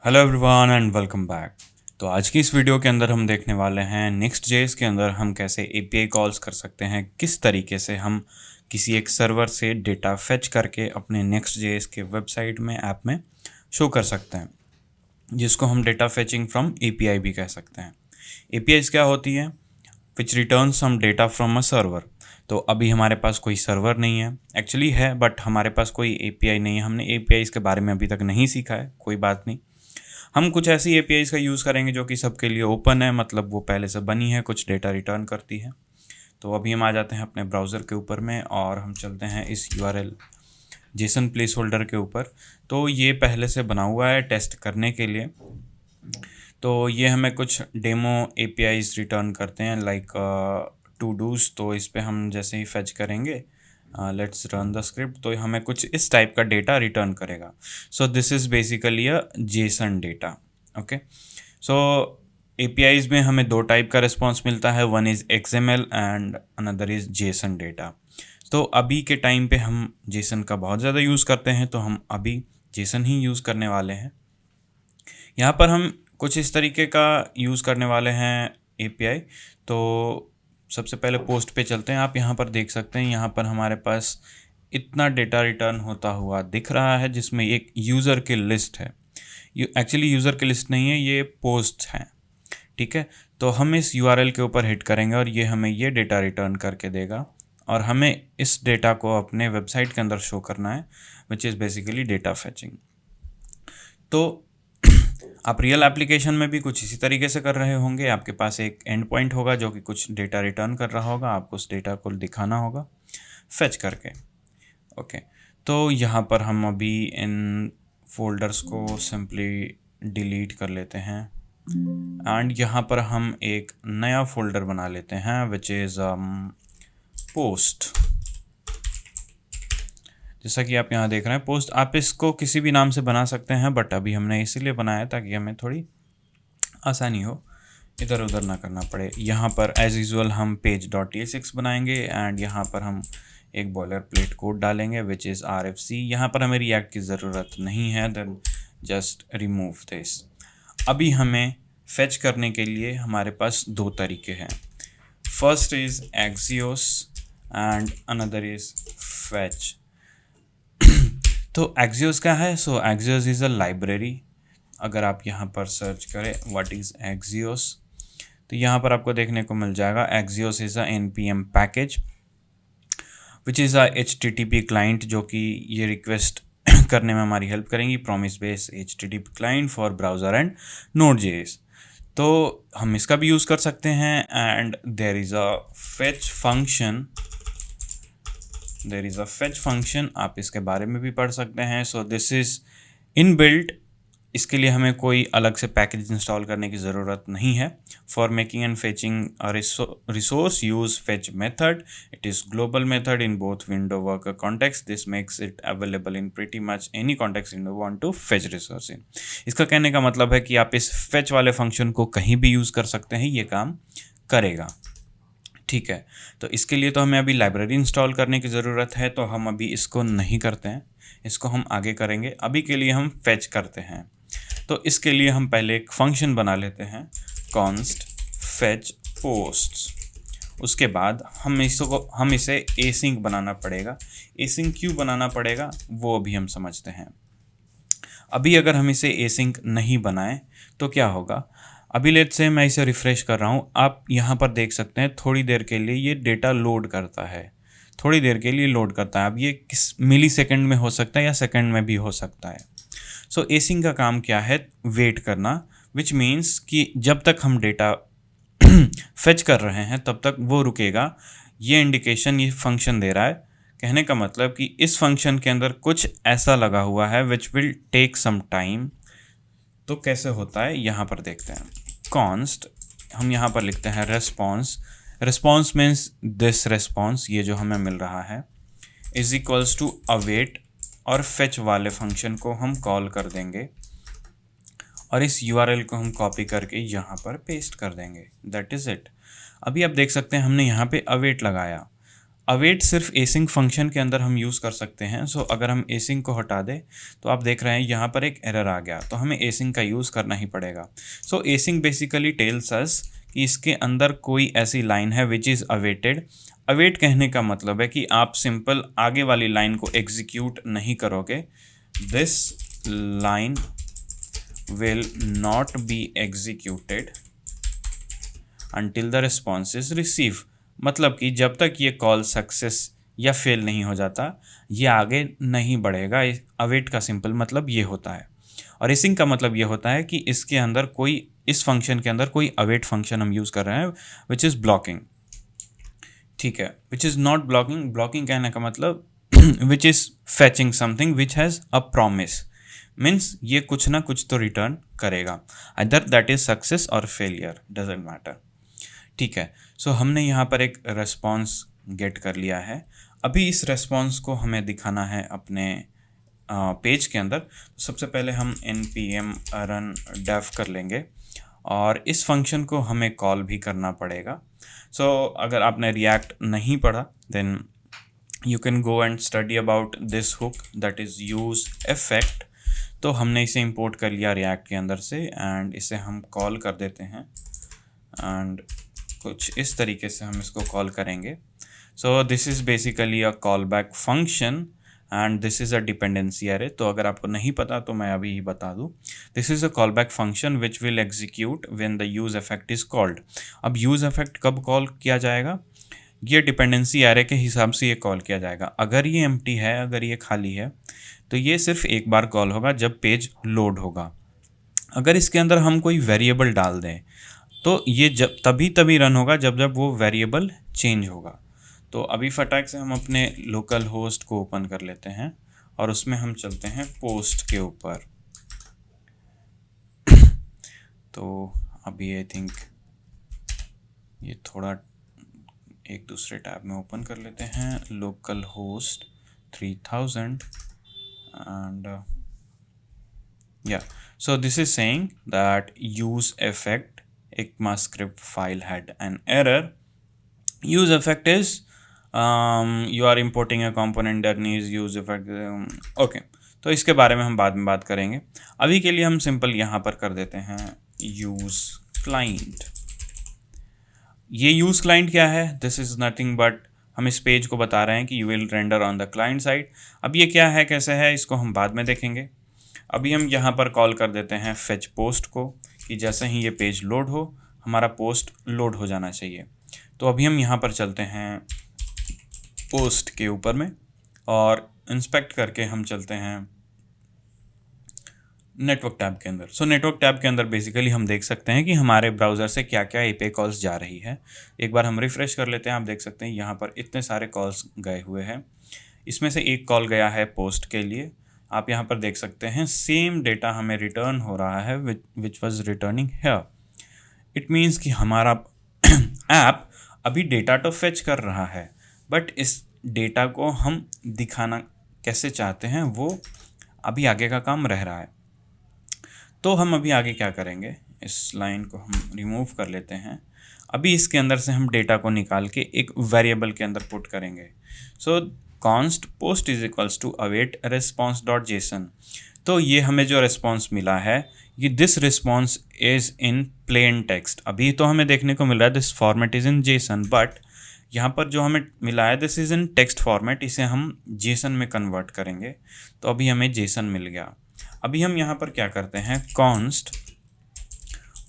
Hello everyone and welcome back. तो आज की इस वीडियो के अंदर हम देखने वाले हैं नेक्स्ट.जेएस के अंदर हम कैसे एपीआई कॉल्स कर सकते हैं, किस तरीके से हम किसी एक सर्वर से डेटा फेच करके अपने नेक्स्ट.जेएस के वेबसाइट में ऐप में शो कर सकते हैं, जिसको हम डेटा फेचिंग फ्रॉम एपीआई भी कह सकते हैं। एपीआईज क्या होती है? Which return some data from a server. तो अभी हमारे पास कोई सर्वर नहीं है, एक्चुअली है बट हमारे पास कोई एपीआई नहीं है। हमने एपीआईज के बारे में अभी तक नहीं सीखा है, कोई बात नहीं। हम कुछ ऐसी एपीआईज का यूज़ करेंगे जो कि सबके लिए ओपन है, मतलब वो पहले से बनी है, कुछ डेटा रिटर्न करती है। तो अभी हम आ जाते हैं अपने ब्राउज़र के ऊपर में और हम चलते हैं इस यूआरएल जेसन प्लेस होल्डर के ऊपर। तो ये पहले से बना हुआ है टेस्ट करने के लिए। तो ये हमें कुछ डेमो एपीआईज रिटर्न करते हैं लाइक टू डूज। तो इस पर हम जैसे ही फेच करेंगे लेट्स रन द स्क्रिप्ट, तो हमें कुछ इस टाइप का डेटा रिटर्न करेगा। So this is basically a Jason data. Okay, so APIs में हमें दो टाइप का रिस्पॉन्स मिलता है, one is XML and another is Jason data. तो अभी के टाइम पे हम जेसन का बहुत ज़्यादा यूज़ करते हैं, तो हम अभी जेसन ही यूज़ करने वाले हैं। यहाँ पर हम कुछ इस तरीके का यूज़ करने वाले हैं एपीआई। तो सबसे पहले पोस्ट पे चलते हैं। आप यहाँ पर देख सकते हैं, यहाँ पर हमारे पास इतना डेटा रिटर्न होता हुआ दिख रहा है, जिसमें एक यूज़र की लिस्ट है। एक्चुअली यूज़र की लिस्ट नहीं है, ये पोस्ट हैं, ठीक है। तो हम इस यूआरएल के ऊपर हिट करेंगे और ये हमें ये डेटा रिटर्न करके देगा और हमें इस डेटा को अपने वेबसाइट के अंदर शो करना है, which is basically data fetching. तो आप रियल एप्लीकेशन में भी कुछ इसी तरीके से कर रहे होंगे। आपके पास एक एंड पॉइंट होगा जो कि कुछ डेटा रिटर्न कर रहा होगा, आपको उस डेटा को दिखाना होगा फेच करके। ओके, तो यहाँ पर हम अभी इन फोल्डर्स को सिंपली डिलीट कर लेते हैं एंड यहाँ पर हम एक नया फोल्डर बना लेते हैं विच इज़ पोस्ट। जैसा कि आप यहाँ देख रहे हैं पोस्ट, आप इसको किसी भी नाम से बना सकते हैं, बट अभी हमने इसीलिए बनाया ताकि हमें थोड़ी आसानी हो, इधर उधर ना करना पड़े। यहाँ पर एज यूजुअल हम page.tsx बनाएंगे एंड यहाँ पर हम एक बॉयलर प्लेट कोड डालेंगे विच इज़ RFC। यहाँ पर हमें रिएक्ट की ज़रूरत नहीं है, देन जस्ट रिमूव दिस। अभी हमें फेच करने के लिए हमारे पास दो तरीके हैं, first is Axios and another is fetch. तो Axios क्या है? सो Axios इज़ अ लाइब्रेरी। अगर आप यहाँ पर सर्च करें व्हाट इज़ Axios, तो यहाँ पर आपको देखने को मिल जाएगा Axios is a npm package which is a HTTP client, जो कि ये रिक्वेस्ट करने में हमारी हेल्प करेंगी, promise based HTTP client for browser and Node.js। तो हम इसका भी यूज़ कर सकते हैं and there is a fetch function, आप इसके बारे में भी पढ़ सकते हैं। सो दिस इज़ इनबिल्ट, इसके लिए हमें कोई अलग से पैकेज इंस्टॉल करने की ज़रूरत नहीं है। For making and fetching resource use fetch method, it is global method in both window worker context, this makes it available in pretty much any context in want to fetch resource in. इसका कहने का मतलब है कि आप इस fetch वाले function को कहीं भी यूज़ कर सकते हैं, ये काम करेगा, ठीक है। तो इसके लिए तो हमें अभी लाइब्रेरी इंस्टॉल करने की ज़रूरत है, तो हम अभी इसको नहीं करते हैं, इसको हम आगे करेंगे। अभी के लिए हम फेच करते हैं। तो इसके लिए हम पहले एक फंक्शन बना लेते हैं, const fetch posts। उसके बाद हम इसे async बनाना पड़ेगा। async क्यों बनाना पड़ेगा वो भी हम समझते हैं। अभी अगर हम इसे async नहीं बनाएं तो क्या होगा? अभी लेट से मैं इसे रिफ़्रेश कर रहा हूँ, आप यहाँ पर देख सकते हैं थोड़ी देर के लिए ये डेटा लोड करता है, थोड़ी देर के लिए लोड करता है। अब ये किस मिली सेकेंड में हो सकता है या सेकेंड में भी हो सकता है। सो एसिंग का काम क्या है? वेट करना, विच मीन्स कि जब तक हम डेटा फेच कर रहे हैं तब तक वो रुकेगा। ये इंडिकेशन ये फंक्शन दे रहा है, कहने का मतलब कि इस फंक्शन के अंदर कुछ ऐसा लगा हुआ है which will take some time. तो कैसे होता है यहाँ पर देखते हैं। कॉन्स्ट, हम यहाँ पर लिखते हैं रिस्पॉन्स मीन्स दिस रिस्पॉन्स, ये जो हमें मिल रहा है, इज इक्वल्स टू अवेट, और फेच वाले फंक्शन को हम कॉल कर देंगे और इस यूआरएल को हम कॉपी करके यहाँ पर पेस्ट कर देंगे, दैट इज़ इट। अभी आप देख सकते हैं हमने यहाँ पे अवेट लगाया। अवेट सिर्फ एसिंक फंक्शन के अंदर हम यूज़ कर सकते हैं। सो अगर हम एसिंक को हटा दें तो आप देख रहे हैं यहाँ पर एक एरर आ गया, तो हमें एसिंक का यूज़ करना ही पड़ेगा। सो एसिंक बेसिकली टेल्स अस कि इसके अंदर कोई ऐसी लाइन है विच इज़ अवेटेड। अवेट कहने का मतलब है कि आप सिंपल आगे वाली लाइन को एग्जीक्यूट नहीं करोगे। This line will not be executed until the response is received। मतलब कि जब तक ये कॉल सक्सेस या फेल नहीं हो जाता ये आगे नहीं बढ़ेगा। अवेट का सिंपल मतलब ये होता है, और एसिंक का मतलब ये होता है कि इसके अंदर कोई, इस फंक्शन के अंदर कोई अवेट फंक्शन हम यूज़ कर रहे हैं विच इज़ ब्लॉकिंग। ठीक है, which is not blocking. Blocking कहने का मतलब which is फैचिंग something which has a promise, means ये कुछ ना कुछ तो रिटर्न करेगा, अदर दैट इज सक्सेस और फेलियर, डजेंट मैटर। ठीक है, सो हमने यहाँ पर एक रेस्पॉन्स गेट कर लिया है। अभी इस रेस्पॉन्स को हमें दिखाना है अपने पेज के अंदर। तो सबसे पहले हम npm run dev कर लेंगे और इस फंक्शन को हमें कॉल भी करना पड़ेगा। सो अगर आपने रिएक्ट नहीं पढ़ा then you can go and study about this hook that is use effect. तो हमने इसे इंपोर्ट कर लिया रिएक्ट के अंदर से एंड इसे हम कॉल कर देते हैं एंड कुछ इस तरीके से हम इसको कॉल करेंगे। So this is basically a call back function and this is a dependency array. तो अगर आपको नहीं पता तो मैं अभी ही बता दूँ, this is a call back function which will execute when the use effect is called. अब यूज़ इफेक्ट कब कॉल किया जाएगा, ये डिपेंडेंसी एरे के हिसाब से ये कॉल किया जाएगा। अगर ये एम्प्टी है, अगर ये खाली है, तो ये सिर्फ एक बार कॉल होगा जब पेज लोड होगा। अगर इसके अंदर हम कोई वेरिएबल डाल दें तो ये जब तभी रन होगा जब जब वो वेरिएबल चेंज होगा। तो अभी फटाक से हम अपने लोकल होस्ट को ओपन कर लेते हैं और उसमें हम चलते हैं पोस्ट के ऊपर। तो अभी आई थिंक ये थोड़ा एक दूसरे टैब में ओपन कर लेते हैं, local host 3000 and yeah, so this is saying that use effect ECMAScript file had an error. Use effect is you are importing a component that needs use effect okay, तो इसके बारे में हम बाद में बात करेंगे। अभी के लिए हम सिंपल यहाँ पर कर देते हैं use client। ये यूज़ क्लाइंट क्या है, दिस इज़ नथिंग बट हम इस पेज को बता रहे हैं कि you will render on the client side. अब ये क्या है, कैसे है, इसको हम बाद में देखेंगे। अभी हम यहाँ पर कॉल कर देते हैं फेच पोस्ट को कि जैसे ही ये पेज लोड हो हमारा पोस्ट लोड हो जाना चाहिए। तो अभी हम यहाँ पर चलते हैं पोस्ट के ऊपर में और इंस्पेक्ट करके हम चलते हैं नेटवर्क टैब के अंदर। सो नेटवर्क टैब के अंदर बेसिकली हम देख सकते हैं कि हमारे ब्राउज़र से क्या क्या एपीआई कॉल्स जा रही है। एक बार हम रिफ़्रेश कर लेते हैं, आप देख सकते हैं यहाँ पर इतने सारे कॉल्स गए हुए हैं। इसमें से एक कॉल गया है पोस्ट के लिए, आप यहाँ पर देख सकते हैं सेम डेटा हमें रिटर्न हो रहा है which was returning here. It means कि हमारा ऐप अभी डेटा तो फेच कर रहा है बट इस डेटा को हम दिखाना कैसे चाहते हैं वो अभी आगे का काम रह रहा है। तो हम अभी आगे क्या करेंगे, इस लाइन को हम रिमूव कर लेते हैं। अभी इसके अंदर से हम डेटा को निकाल के एक वेरिएबल के अंदर पुट करेंगे। So const post is equals to await response dot JSON. तो ये हमें जो रिस्पॉन्स मिला है ये this response is in plain text. अभी तो हमें देखने को मिल रहा है this format is in JSON, but यहाँ पर जो हमें मिला है this is in text format, इसे हम जेसन में कन्वर्ट करेंगे। तो अभी हमें जेसन मिल गया। अभी हम यहाँ पर क्या करते हैं, कॉन्स्ट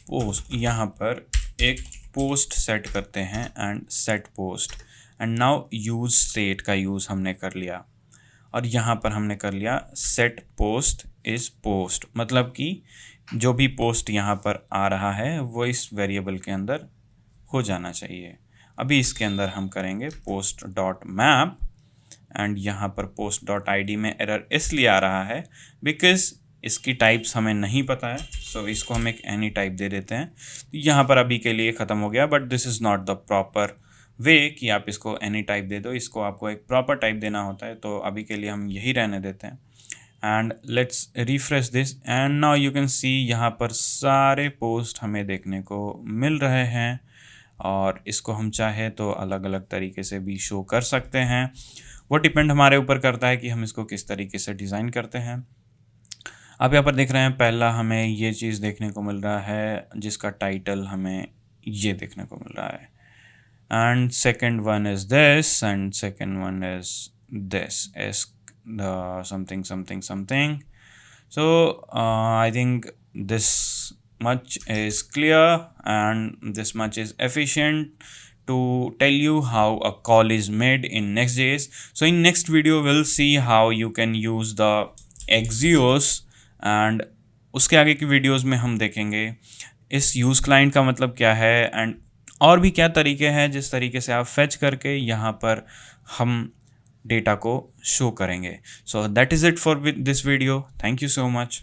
पोस्ट, यहाँ पर एक पोस्ट सेट करते हैं and set post and now use state का यूज़ हमने कर लिया और यहाँ पर हमने कर लिया सेट पोस्ट इज़ पोस्ट, मतलब कि जो भी पोस्ट यहाँ पर आ रहा है वो इस वेरिएबल के अंदर हो जाना चाहिए। अभी इसके अंदर हम करेंगे पोस्ट डॉट मैप एंड यहाँ पर पोस्ट डॉट आई डी में एरर इसलिए आ रहा है बिकॉज इसकी टाइप्स हमें नहीं पता है। सो इसको हम एक एनी टाइप दे देते हैं। यहाँ पर अभी के लिए ख़त्म हो गया, but this is not the proper way कि आप इसको एनी टाइप दे दो, इसको आपको एक प्रॉपर टाइप देना होता है। तो अभी के लिए हम यही रहने देते हैं and let's refresh this and now you can see यहाँ पर सारे पोस्ट हमें देखने को मिल रहे हैं और इसको हम चाहे तो अलग अलग तरीके से भी शो कर सकते हैं। वो डिपेंड हमारे ऊपर करता है कि हम इसको किस तरीके से डिज़ाइन करते हैं। आप यहाँ पर देख रहे हैं, पहला हमें ये चीज़ देखने को मिल रहा है जिसका टाइटल हमें ये देखने को मिल रहा है, and second one is this, and second one is this, is the something something something. So I think this much is clear and this much is efficient to tell you how a call is made in Next.js. So in next video we'll see how you can use the Axios, and उसके आगे की videos में हम देखेंगे इस use client का मतलब क्या है, एंड और भी क्या तरीके हैं जिस तरीके से आप फेच करके यहाँ पर हम डेटा को शो करेंगे। So that is it for this video. Thank you so much.